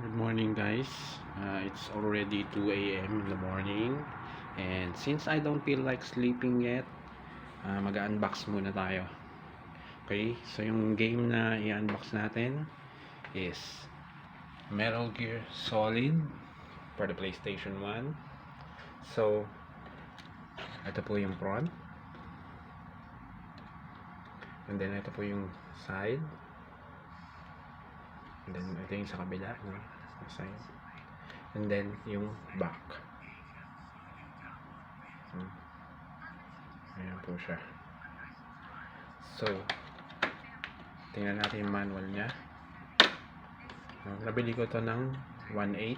Good morning, guys. It's already 2 a.m. in the morning, and since I don't feel like sleeping yet, mag-unbox muna tayo. Okay, so yung game na i-unbox natin is Metal Gear Solid for the PlayStation 1. So, ito po yung front, and then ito po yung side, and then ito yung sa kabila, no? Side. And then yung back. Ayan po siya. So, tingnan natin yung manual niya. Nabili ko to ng 1.8.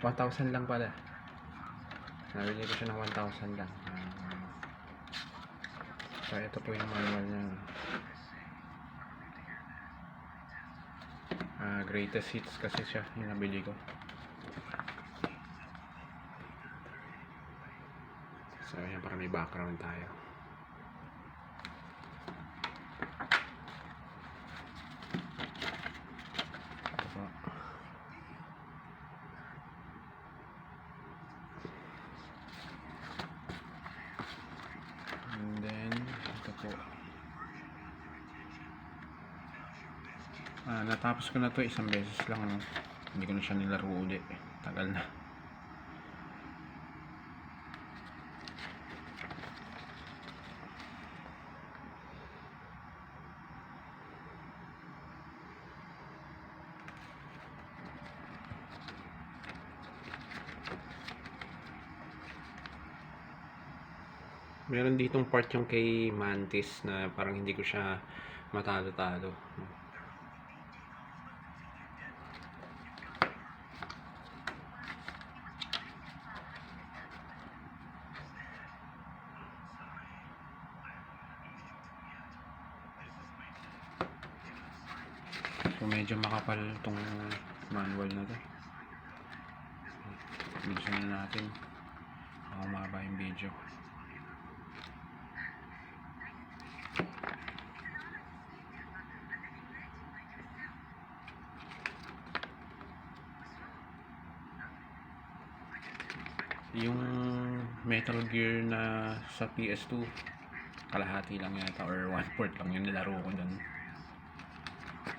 1,000 lang pala. Nabili ko siya ng 1,000 lang. So, ito po yung manual niya. Greatest hits kasi siya yung nabili ko. So, ayan, para may background tayo. Ito po. And then, ito po. Natapos ko na to isang beses lang. No? Hindi ko na siya nilaro ulit. Tagal na. Meron ditong part yung kay Mantis na parang hindi ko siya matalo-talo. So medyo makapal itong manual na to. Bilisan na natin. Umaba yung video. Yung Metal Gear na sa PS2, kalahati lang yata or 1/4 lang yung nilaro ko dun.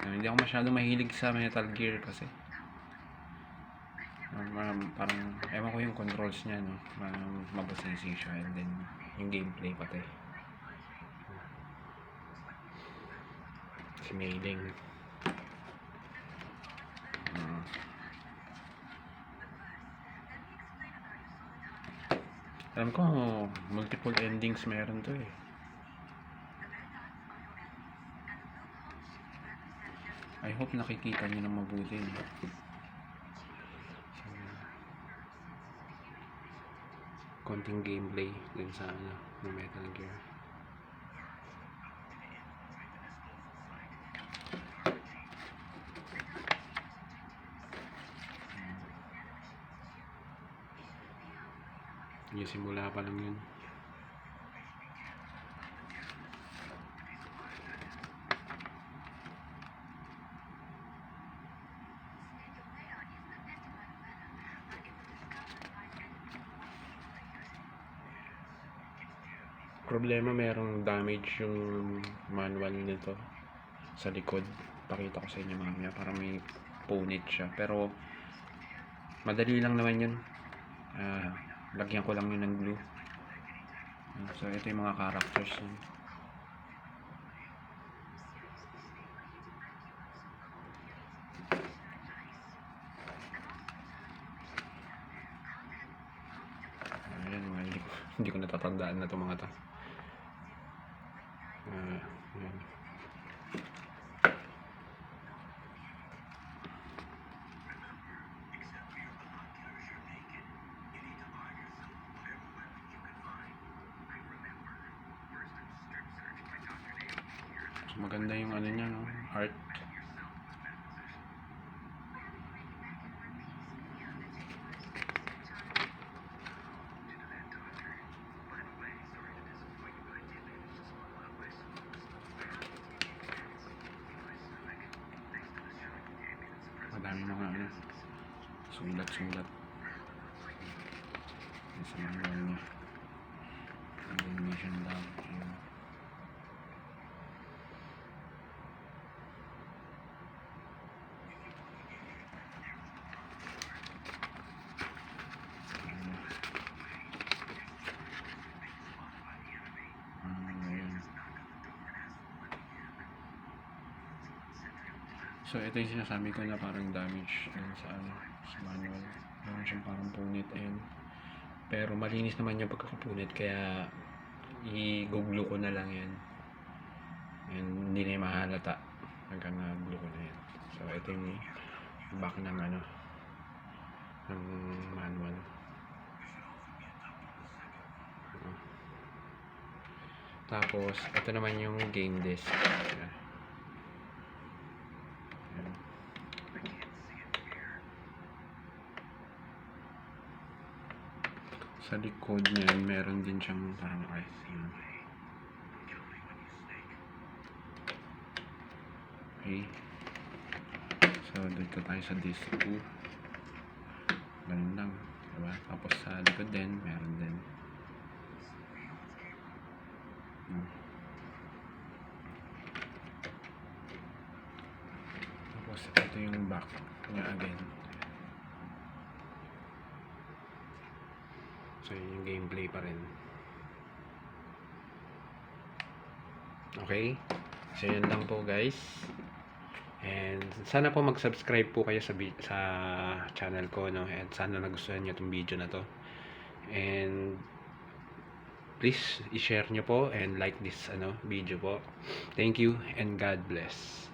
Hindi ako masyado mahilig sa Metal Gear kasi parang ewan ko yung controls niya, no? Mabusisi siya, and then yung gameplay pati si Mailing. Alam ko multiple endings meron to eh. I hope nakikita nyo ng mabuti. Konting gameplay dun sa ng Metal Gear. Yung simula pa lang yun. Problema, merong damage yung manual nito sa likod. Pakita ko sa inyo mamaya para may punit siya. Pero madali lang naman yun. Lagyan ko lang yun ng glue. So ito yung mga characters yun. Ayan, hindi ko natatandaan na itong mga to. Ayan. So maganda yung ano niya, no? Art. mga ano, sulat-sulat. Sa manual niya. Animation lang. Ayan. Ayan. So, ito yung sinasabi ko na parang damage sa ano, sa manual. Meron siyang parang punit, ayan. Pero malinis naman yung pagkakapunit, kaya i-glue ko na lang yan. And hindi na yung mahalata hanggang na-glue ko na yan. So, ito yung back ng ano, ng manual. Tapos, ito naman yung game disc. Ayan. Sa likod niyan, meron din siyang parang ice. Okay. So, dito tayo sa disc 2. Ganun lang. Diba? Tapos sa likod din, meron din. Tapos, ito yung back niya again. So, yun yung gameplay pa rin. Okay? So, yun lang po guys. And sana po mag-subscribe po kayo sa channel ko, no? And sana nagustuhan niyo itong video na to. And please i-share nyo po and like this video po. Thank you and God bless.